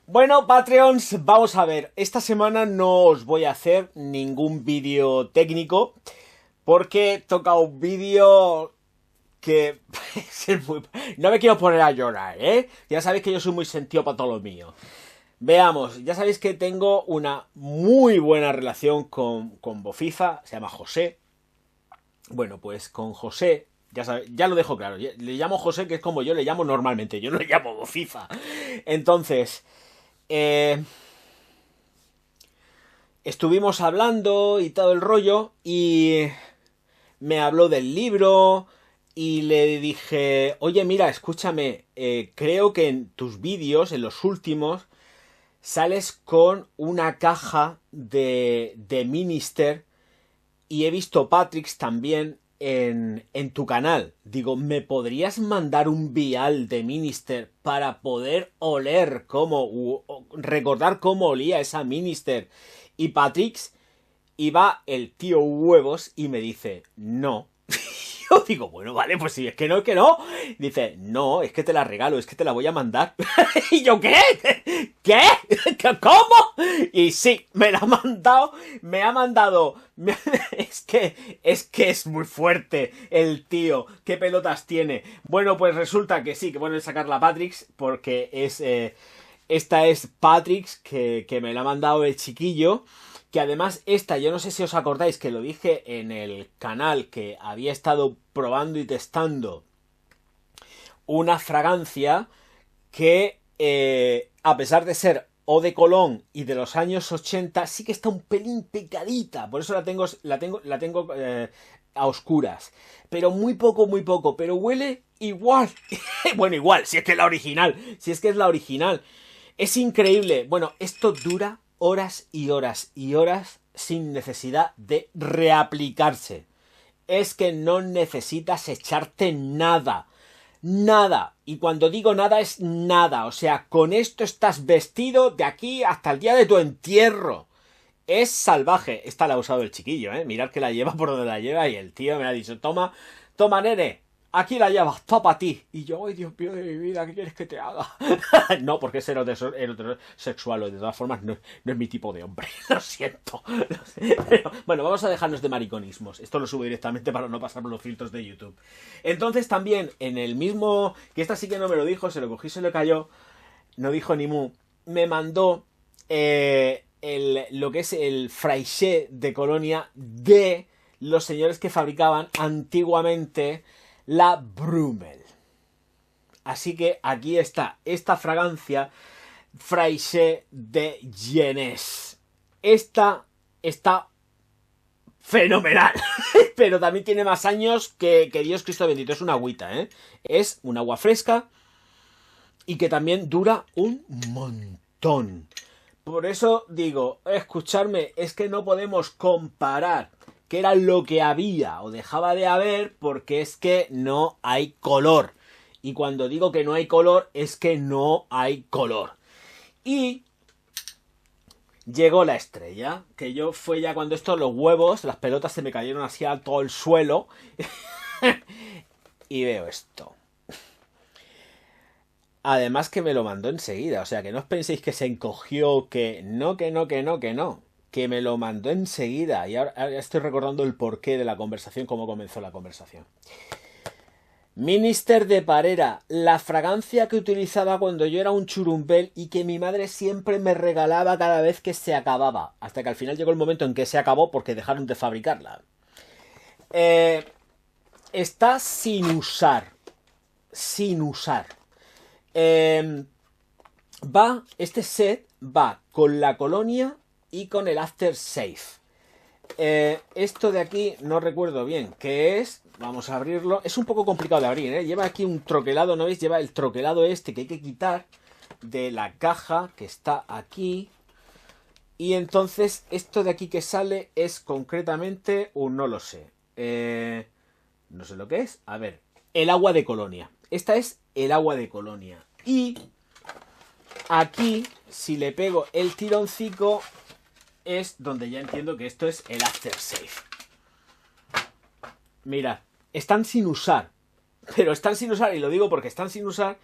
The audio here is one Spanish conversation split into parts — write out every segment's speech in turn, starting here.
Bueno, Patreons, vamos a ver. Esta semana no os voy a hacer ningún vídeo técnico porque toca un vídeo que no me quiero poner a llorar, ¿eh? Ya sabéis que yo soy muy sentido para todo lo mío. Veamos, ya sabéis que tengo una muy buena relación con Bofifa, se llama José. Bueno, pues con José, ya lo dejo claro, le llamo José, que es como yo le llamo normalmente, yo no le llamo Bofifa. Entonces, estuvimos hablando y todo el rollo y me habló del libro y le dije, oye, mira, escúchame, creo que en tus vídeos, en los últimos, sales con una caja de Minister y he visto Patrix también en tu canal. Digo, ¿me podrías mandar un vial de Minister para poder oler recordar cómo olía esa Minister? Y Patrix iba el tío huevos y me dice, no. Yo digo, bueno, vale, pues si es que no, es que no. Dice, no, es que te la regalo, es que te la voy a mandar. Y yo, ¿qué? ¿Qué? ¿Cómo? Y sí, me la ha mandado, es que es muy fuerte el tío. ¿Qué pelotas tiene? Bueno, pues resulta que sí, que bueno es sacar la Patrix, porque esta es Patrix, que me la ha mandado el chiquillo. Que además esta, yo no sé si os acordáis que lo dije en el canal, que había estado probando y testando una fragancia que, a pesar de ser Eau de Cologne y de los años 80, sí que está un pelín pecadita. Por eso la tengo a oscuras. Pero muy poco, pero huele igual. Bueno, igual, si es que es la original. Es increíble. Bueno, esto dura horas y horas y horas sin necesidad de reaplicarse. Es que no necesitas echarte nada. Nada. Y cuando digo nada es nada. O sea, con esto estás vestido de aquí hasta el día de tu entierro. Es salvaje. Esta la ha usado el chiquillo, ¿eh? Mirad que la lleva por donde la lleva y el tío me ha dicho, toma, nene. Aquí la llevas, todo para ti. Y yo, ay, Dios mío de mi vida, ¿qué quieres que te haga? No, porque es heterosexual, de todas formas, no es mi tipo de hombre. Lo siento. Pero, bueno, vamos a dejarnos de mariconismos. Esto lo subo directamente para no pasar por los filtros de YouTube. Entonces también, en el mismo, que esta sí que no me lo dijo, se lo cogí, se lo cayó, no dijo ni mu, me mandó lo que es el Fraiche de Colonia de los señores que fabricaban antiguamente la Brummel. Así que aquí está esta fragancia Fraiche de Jeunesse. Esta está fenomenal. Pero también tiene más años que Dios Cristo bendito. Es una agüita, ¿eh? Es un agua fresca y que también dura un montón. Por eso digo, escuchadme, es que no podemos comparar que era lo que había o dejaba de haber, porque es que no hay color. Y cuando digo que no hay color, es que no hay color. Y llegó la estrella, que yo fue ya cuando los huevos, las pelotas se me cayeron así a todo el suelo. Y veo esto. Además que me lo mandó enseguida, o sea, que no os penséis que se encogió, que no. Que me lo mandó enseguida. Y ahora estoy recordando el porqué de la conversación, cómo comenzó la conversación. Minister de Parera, la fragancia que utilizaba cuando yo era un churumbel y que mi madre siempre me regalaba cada vez que se acababa. Hasta que al final llegó el momento en que se acabó porque dejaron de fabricarla. Está sin usar. Este set va con la colonia y con el aftershave. Esto de aquí no recuerdo bien qué es. Vamos a abrirlo. Es un poco complicado de abrir, ¿eh? Lleva aquí un troquelado, ¿no veis? Lleva el troquelado este que hay que quitar de la caja que está aquí. Y entonces esto de aquí que sale es concretamente no lo sé. No sé lo que es. A ver, el agua de colonia. Esta es el agua de colonia. Y aquí, si le pego el tironcico, es donde ya entiendo que esto es el aftershave. Mirad, están sin usar. Pero están sin usar, y lo digo porque están sin usar,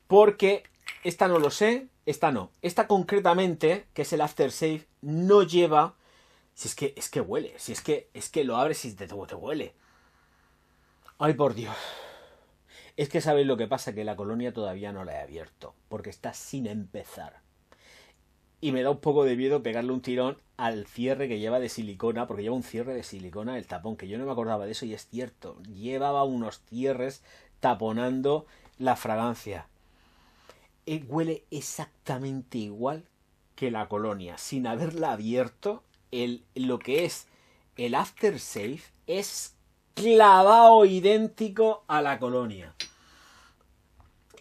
porque esta no lo sé, Esta no. Esta concretamente, que es el aftershave, no lleva... Si es que huele. Si es que lo abres y te huele. Ay, por Dios. Es que sabéis lo que pasa, que la colonia todavía no la he abierto, porque está sin empezar. Y me da un poco de miedo pegarle un tirón al cierre que lleva de silicona, porque lleva un cierre de silicona el tapón, que yo no me acordaba de eso y es cierto. Llevaba unos cierres taponando la fragancia. Huele exactamente igual que la colonia, sin haberla abierto. Lo que es el aftershave es clavado idéntico a la colonia.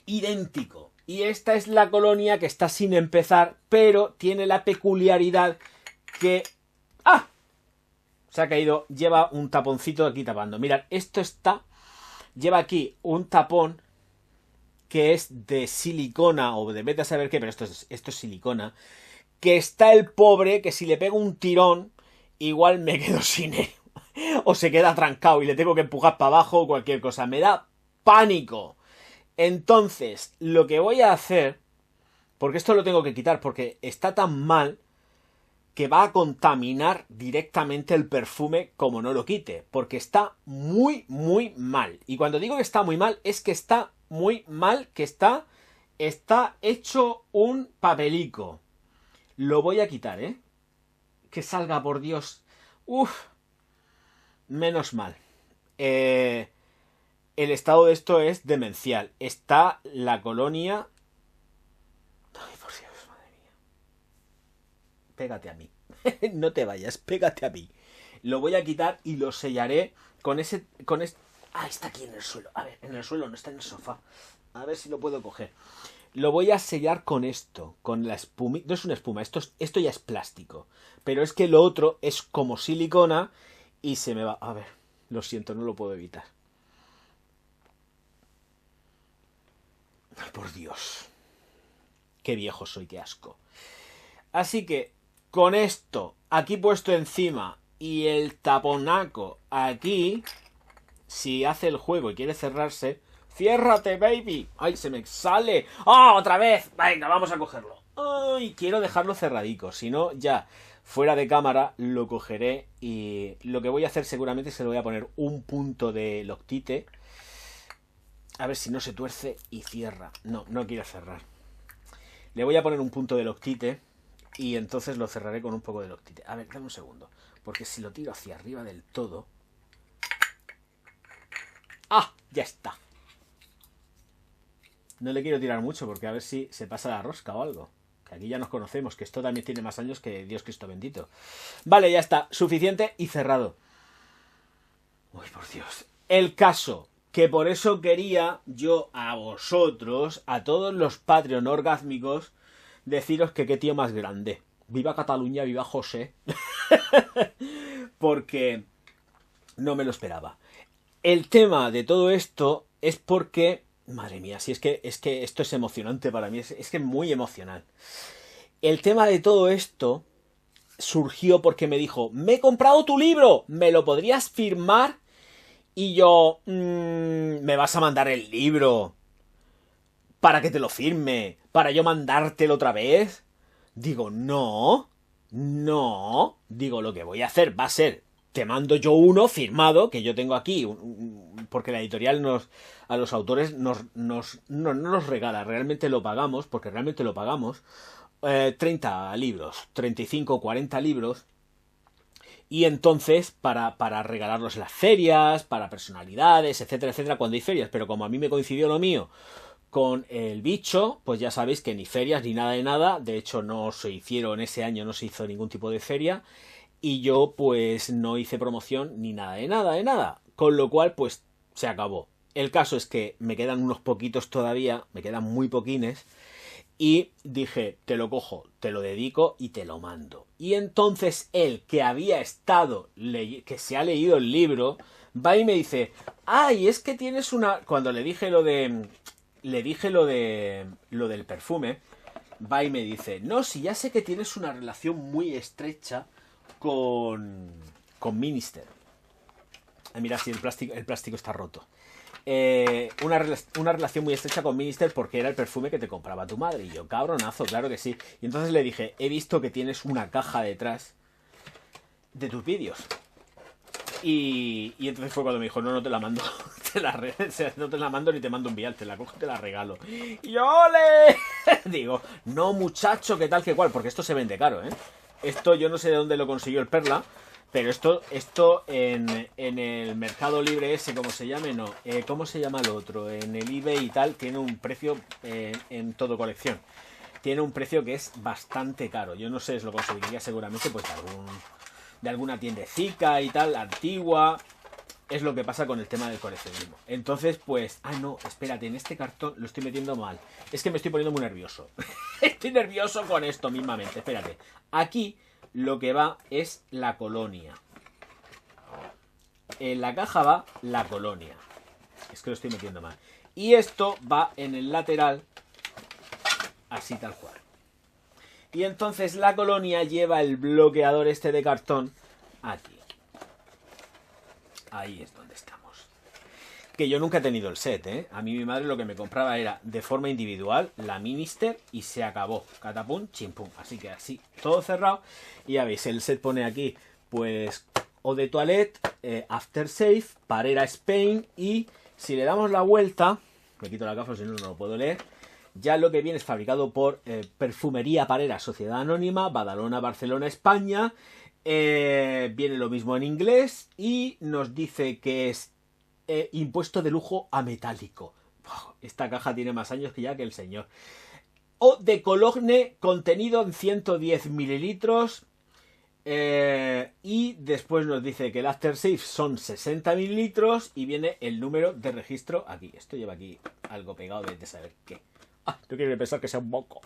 Idéntico. Y esta es la colonia que está sin empezar, pero tiene la peculiaridad que... ¡Ah! Se ha caído. Lleva un taponcito aquí tapando. Mirad, esto está... Lleva aquí un tapón que es de silicona, o de vete a saber qué, pero esto es silicona. Que está el pobre, que si le pego un tirón, igual me quedo sin él. O se queda trancado y le tengo que empujar para abajo o cualquier cosa. Me da pánico. Entonces, lo que voy a hacer, porque esto lo tengo que quitar, porque está tan mal que va a contaminar directamente el perfume como no lo quite, porque está muy, muy mal. Y cuando digo que está muy mal, es que está muy mal, que está hecho un papelico. Lo voy a quitar, ¿eh? Que salga, por Dios. Uf. Menos mal. El estado de esto es demencial. Está la colonia... Ay, por Dios, madre mía. Pégate a mí. No te vayas, pégate a mí. Lo voy a quitar y lo sellaré con ese... Ah, está aquí en el suelo. A ver, en el suelo, no está en el sofá. A ver si lo puedo coger. Lo voy a sellar con esto, con la espuma. No es una espuma, esto ya es plástico. Pero es que lo otro es como silicona y se me va... A ver, lo siento, no lo puedo evitar. Ay, por Dios. Qué viejo soy, qué asco. Así que, con esto aquí puesto encima y el taponaco aquí, si hace el juego y quiere cerrarse... ¡Ciérrate, baby! ¡Ay, se me sale! ¡Ah, otra vez! Venga, vamos a cogerlo. ¡Ay, quiero dejarlo cerradico! Si no, ya fuera de cámara lo cogeré y lo que voy a hacer seguramente es que le voy a poner un punto de Loctite. A ver si no se tuerce y cierra. No, no quiero cerrar. Le voy a poner un punto de Loctite y entonces lo cerraré con un poco de Loctite. A ver, dame un segundo. Porque si lo tiro hacia arriba del todo... ¡Ah! Ya está. No le quiero tirar mucho porque a ver si se pasa la rosca o algo. Que aquí ya nos conocemos, que esto también tiene más años que Dios Cristo bendito. Vale, ya está. Suficiente y cerrado. Uy, por Dios. El caso, que por eso quería yo a vosotros, a todos los Patreon orgásmicos, deciros que qué tío más grande. Viva Cataluña, viva José. Porque no me lo esperaba. El tema de todo esto es porque... Madre mía, si es que esto es emocionante para mí, es que es muy emocional. El tema de todo esto surgió porque me dijo, me he comprado tu libro, ¿me lo podrías firmar? Y yo, ¿me vas a mandar el libro para que te lo firme? ¿Para yo mandártelo otra vez? Digo, no, digo, lo que voy a hacer va a ser... Te mando yo uno firmado, que yo tengo aquí, porque la editorial a los autores no nos regala, realmente lo pagamos, porque realmente lo pagamos, 30 libros, 35, 40 libros, y entonces para regalarlos en las ferias, para personalidades, etcétera, etcétera, cuando hay ferias, pero como a mí me coincidió lo mío con el bicho, pues ya sabéis que ni ferias ni nada de nada, de hecho no se hicieron ese año, no se hizo ningún tipo de feria, y yo pues no hice promoción ni nada de nada de nada. Con lo cual pues se acabó. El caso es que me quedan unos poquitos todavía, me quedan muy poquines. Y dije, te lo cojo, te lo dedico y te lo mando. Y entonces él, que había estado, que se ha leído el libro, va y me dice, ay, es que tienes una... Cuando le dije lo del perfume, va y me dice, no, si ya sé que tienes una relación muy estrecha con Minister. Mira, si el plástico está roto. una relación muy estrecha con Minister porque era el perfume que te compraba tu madre. Y yo, cabronazo, claro que sí. Y entonces le dije, he visto que tienes una caja detrás de tus vídeos. Y entonces fue cuando me dijo, no, no te la mando. No te la mando ni te mando un vial, te la cojo y te la regalo. Y yo, ¡ole! Digo, no muchacho, qué tal, qué cual, porque esto se vende caro, ¿eh? Esto yo no sé de dónde lo consiguió el Perla, pero esto en el Mercado Libre ese, ¿cómo se llame? No, ¿cómo se llama el otro? En el eBay y tal, tiene un precio en todo colección. Tiene un precio que es bastante caro. Yo no sé, lo conseguiría seguramente pues de alguna tiendecica y tal, antigua. Es lo que pasa con el tema del coleccionismo. Entonces, pues... Ah, no, espérate, en este cartón lo estoy metiendo mal. Es que me estoy poniendo muy nervioso. Estoy nervioso con esto mismamente. Espérate. Aquí lo que va es la colonia. En la caja va la colonia. Es que lo estoy metiendo mal. Y esto va en el lateral, así tal cual. Y entonces la colonia lleva el bloqueador este de cartón aquí. Ahí es donde estamos. Que yo nunca he tenido el set, ¿eh? A mí mi madre lo que me compraba era de forma individual la Minister y se acabó. Catapum, chimpum. Así que así, todo cerrado. Y ya veis, el set pone aquí, pues, Eau de Toilette, Aftershave, Parera Spain y si le damos la vuelta, me quito la gafa si no, no lo puedo leer, ya lo que viene es fabricado por Perfumería Parera Sociedad Anónima, Badalona, Barcelona, España. Viene lo mismo en inglés y nos dice que es impuesto de lujo a metálico. Esta caja tiene más años que ya que el señor. Eau de Cologne, contenido en 110 mililitros. Y después nos dice que el Aftershave son 60 mililitros y viene el número de registro aquí. Esto lleva aquí algo pegado de saber qué. Ah, no quiero pensar que sea un moco.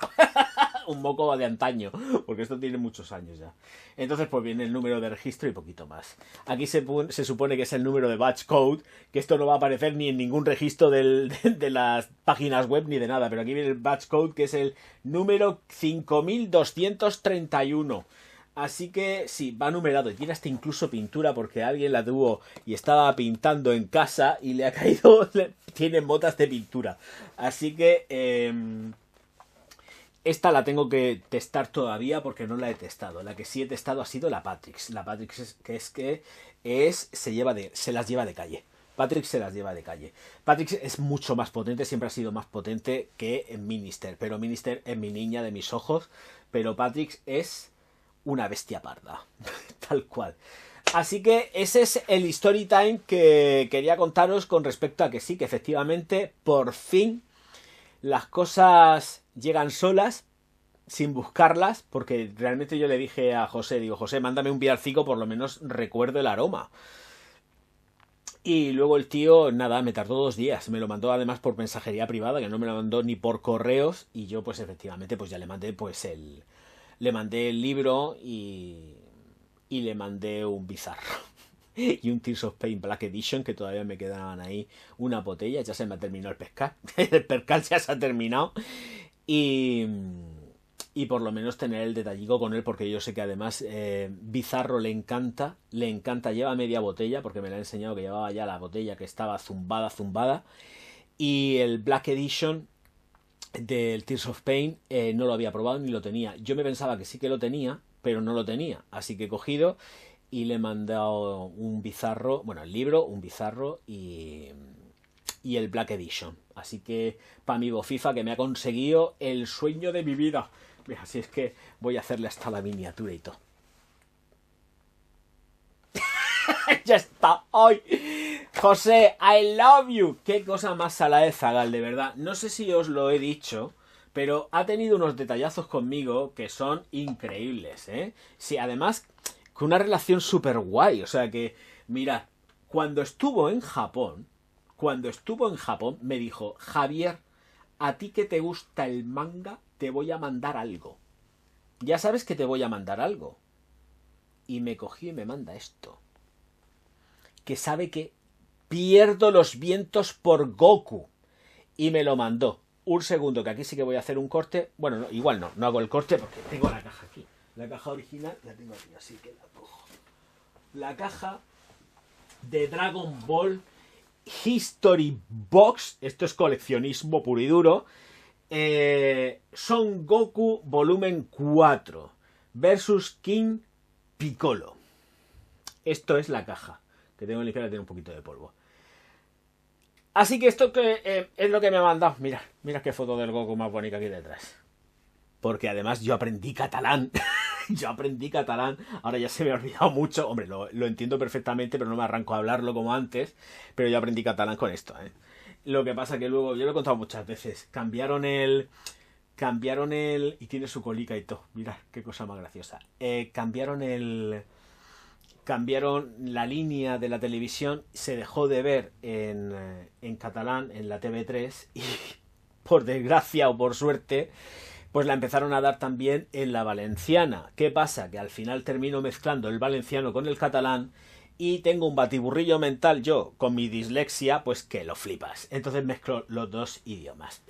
Un moco de antaño, porque esto tiene muchos años ya. Entonces pues viene el número de registro y poquito más. Aquí se supone que es el número de batch code, que esto no va a aparecer ni en ningún registro de las páginas web ni de nada, pero aquí viene el batch code, que es el número 5231. Así que sí, va numerado y tiene hasta incluso pintura porque alguien la tuvo y estaba pintando en casa y le ha caído, tiene motas de pintura. Así que esta la tengo que testar todavía porque no la he testado. La que sí he testado ha sido la Patrix. La Patrix se las lleva de calle. Patrix se las lleva de calle. Patrix es mucho más potente, siempre ha sido más potente que Minister. Pero Minister es mi niña de mis ojos. Pero Patrix es una bestia parda. Tal cual. Así que ese es el story time que quería contaros con respecto a que sí, que efectivamente, por fin, las cosas llegan solas, sin buscarlas, porque realmente yo le dije a José, digo, José, mándame un villancico, por lo menos recuerdo el aroma. Y luego el tío, nada, me tardó 2 días. Me lo mandó además por mensajería privada, que no me lo mandó ni por correos. Y yo, pues efectivamente, pues ya le mandé pues le mandé el libro y le mandé un bizarro. Y un Tears of Pain Black Edition, que todavía me quedaban ahí una botella. Ya se me ha terminado el pescar. El percal ya se ha terminado. Y por lo menos tener el detallico con él, porque yo sé que además Bizarro le encanta, lleva media botella, porque me la ha enseñado que llevaba ya la botella que estaba zumbada. Y el Black Edition del Tears of Pain no lo había probado ni lo tenía. Yo me pensaba que sí que lo tenía, pero no lo tenía. Así que he cogido y le he mandado un bizarro, bueno, el libro, un bizarro y el Black Edition. Así que para mi bofifa, que me ha conseguido el sueño de mi vida. Así es que voy a hacerle hasta la miniatura y todo. Ya está. ¡Ay! José, I love you. Qué cosa más salada de Zagal, de verdad. No sé si os lo he dicho, pero ha tenido unos detallazos conmigo que son increíbles, ¿eh? Sí, además, con una relación súper guay. O sea que, mirad, cuando estuvo en Japón, me dijo, Javier, a ti que te gusta el manga, te voy a mandar algo. Ya sabes que te voy a mandar algo. Y me cogí y me manda esto. Que sabe que pierdo los vientos por Goku. Y me lo mandó. Un segundo, que aquí sí que voy a hacer un corte. Bueno, no, igual no hago el corte porque tengo la caja aquí. La caja original la tengo aquí, así que la cojo. La caja de Dragon Ball History Box, esto es coleccionismo puro y duro, Son Goku volumen 4 versus King Piccolo. Esto es la caja, que tengo que limpiar, tiene un poquito de polvo. Así que esto que es lo que me ha mandado. Mira, mira qué foto del Goku más bonita aquí detrás. Porque además yo aprendí catalán. Yo aprendí catalán. Ahora ya se me ha olvidado mucho. Hombre, lo entiendo perfectamente, pero no me arranco a hablarlo como antes. Pero yo aprendí catalán con esto, ¿eh? Lo que pasa que luego, yo lo he contado muchas veces, cambiaron el... Y tiene su colica y todo. Mirad, qué cosa más graciosa. Cambiaron la línea de la televisión, se dejó de ver en catalán en la TV3 y por desgracia o por suerte pues la empezaron a dar también en la valenciana. ¿Qué pasa? Que al final termino mezclando el valenciano con el catalán y tengo un batiburrillo mental yo con mi dislexia pues que lo flipas. Entonces mezclo los dos idiomas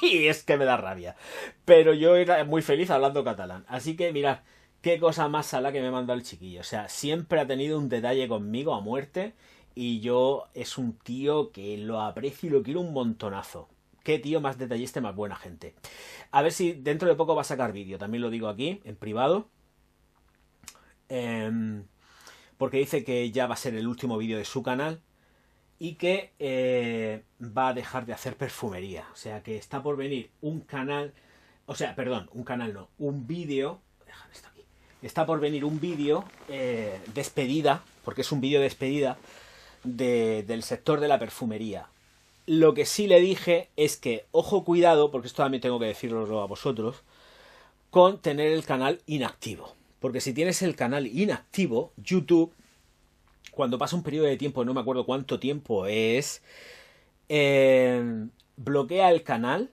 y es que me da rabia, pero yo era muy feliz hablando catalán. Así que mirad qué cosa más sala que me ha mandado el chiquillo. O sea, siempre ha tenido un detalle conmigo a muerte. Y yo es un tío que lo aprecio y lo quiero un montonazo. Qué tío más detallista y más buena gente. A ver si dentro de poco va a sacar vídeo. También lo digo aquí, en privado. Porque dice que ya va a ser el último vídeo de su canal. Y que va a dejar de hacer perfumería. O sea, que está por venir un canal... O sea, perdón, un canal no. Un vídeo... Déjame esto aquí. Está por venir un vídeo despedida, porque es un vídeo despedida del sector de la perfumería. Lo que sí le dije es que, ojo, cuidado, porque esto también tengo que decirlo a vosotros, con tener el canal inactivo. Porque si tienes el canal inactivo, YouTube, cuando pasa un periodo de tiempo, no me acuerdo cuánto tiempo es, bloquea el canal.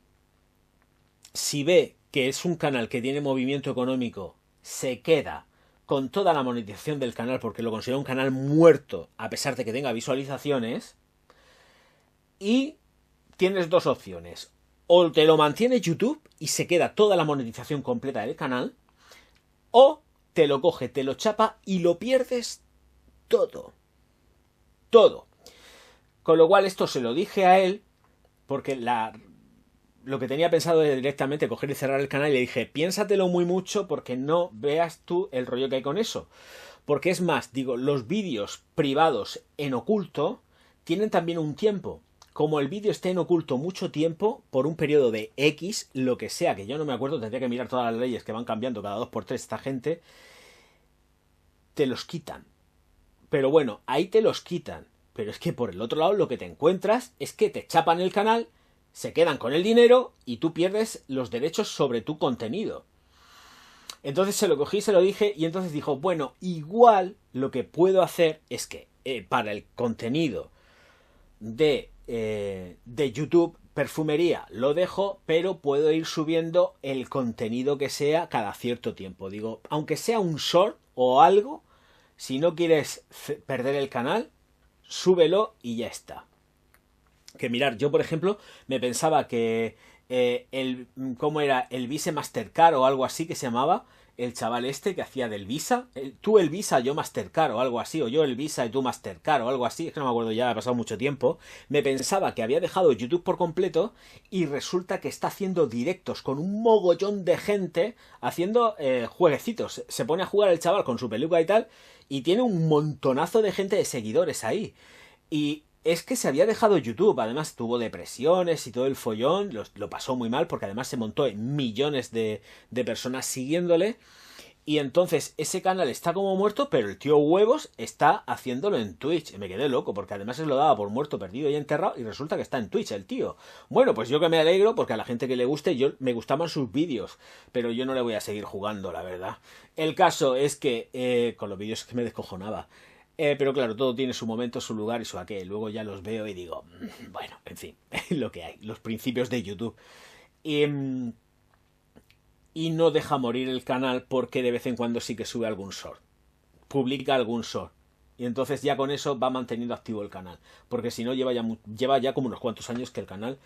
Si ve que es un canal que tiene movimiento económico, se queda con toda la monetización del canal porque lo considera un canal muerto a pesar de que tenga visualizaciones. Y tienes dos opciones: o te lo mantiene YouTube y se queda toda la monetización completa del canal, o te lo coge, te lo chapa y lo pierdes todo. Todo. Con lo cual esto se lo dije a él porque lo que tenía pensado era directamente coger y cerrar el canal y le dije, piénsatelo muy mucho porque no veas tú el rollo que hay con eso. Porque es más, digo, los vídeos privados en oculto tienen también un tiempo. Como el vídeo esté en oculto mucho tiempo, por un periodo de X, lo que sea, que yo no me acuerdo, tendría que mirar todas las leyes que van cambiando cada 2 por 3 esta gente, te los quitan. Pero bueno, ahí te los quitan. Pero es que por el otro lado lo que te encuentras es que te chapan el canal, se quedan con el dinero y tú pierdes los derechos sobre tu contenido. Entonces se lo cogí, se lo dije y entonces dijo, bueno, igual lo que puedo hacer es que para el contenido de YouTube, perfumería, lo dejo, pero puedo ir subiendo el contenido que sea cada cierto tiempo. Digo, aunque sea un short o algo, si no quieres perder el canal, súbelo y ya está. Que mirar, yo por ejemplo me pensaba que ¿cómo era? El Visa Mastercard o algo así que se llamaba, el chaval este que hacía del Visa, tú el Visa, yo Mastercard o algo así, o yo el Visa y tú Mastercard o algo así, es que no me acuerdo ya, ha pasado mucho tiempo. Me pensaba que había dejado YouTube por completo y resulta que está haciendo directos con un mogollón de gente haciendo jueguecitos. Se pone a jugar el chaval con su peluca y tal y tiene un montonazo de gente de seguidores ahí. Y es que se había dejado YouTube, además tuvo depresiones y todo el follón, lo pasó muy mal porque además se montó en millones de personas siguiéndole. Y entonces ese canal está como muerto, pero el tío Huevos está haciéndolo en Twitch. Y me quedé loco porque además se lo daba por muerto, perdido y enterrado y resulta que está en Twitch el tío. Bueno, pues yo que me alegro porque a la gente que le guste, me gustaban sus vídeos, pero yo no le voy a seguir jugando, la verdad. El caso es que con los vídeos es que me descojonaba. Pero claro, todo tiene su momento, su lugar y su aquel. Luego ya los veo y digo, bueno, en fin, lo que hay, los principios de YouTube. Y no deja morir el canal porque de vez en cuando sí que sube algún short. Publica algún short. Y entonces ya con eso va manteniendo activo el canal. Porque si no, lleva ya como unos cuantos años que el canal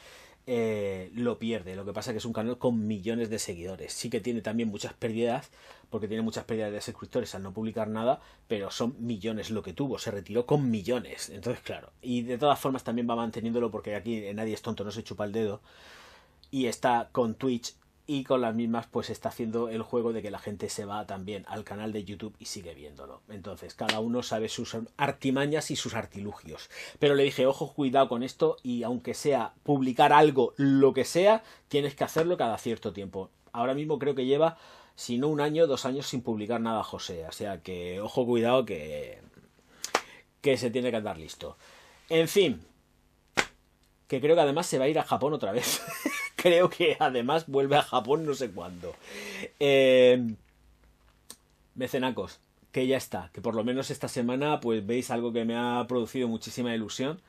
lo pierde. Lo que pasa es que es un canal con millones de seguidores. Sí que tiene también muchas pérdidas, porque tiene muchas pérdidas de suscriptores al no publicar nada, pero son millones lo que tuvo. Se retiró con millones. Entonces, claro. Y de todas formas también va manteniéndolo, porque aquí nadie es tonto, no se chupa el dedo. Y está con Twitch, y con las mismas pues está haciendo el juego de que la gente se va también al canal de YouTube y sigue viéndolo. Entonces cada uno sabe sus artimañas y sus artilugios. Pero le dije, ojo, cuidado con esto, y aunque sea publicar algo, lo que sea, tienes que hacerlo cada cierto tiempo. Ahora mismo creo que lleva, si no 1 año, 2 años sin publicar nada José. O sea que, ojo, cuidado, que se tiene que andar listo. En fin, que creo que además se va a ir a Japón otra vez. Creo que además vuelve a Japón no sé cuándo. Mecenacos, que ya está. Que por lo menos esta semana pues veis algo que me ha producido muchísima ilusión.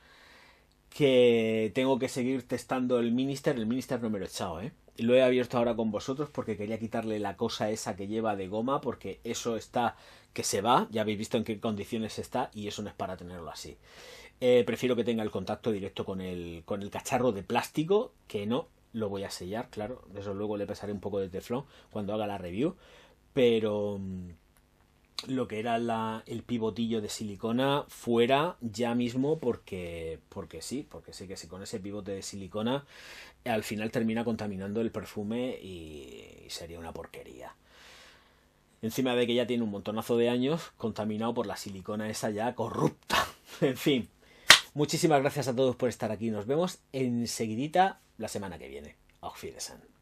Que tengo que seguir testando el Minister. El Minister no me lo he echado, ¿eh? Lo he abierto ahora con vosotros porque quería quitarle la cosa esa que lleva de goma, porque eso está que se va. Ya habéis visto en qué condiciones está y eso no es para tenerlo así. Prefiero que tenga el contacto directo con el cacharro de plástico, que no lo voy a sellar, claro. Eso luego le pasaré un poco de teflón cuando haga la review. Pero lo que era el pivotillo de silicona fuera ya mismo, porque sí que si con ese pivote de silicona al final termina contaminando el perfume y sería una porquería. Encima de que ya tiene un montonazo de años contaminado por la silicona esa ya corrupta. En fin, muchísimas gracias a todos por estar aquí. Nos vemos enseguidita la semana que viene. Auf Wiedersehen.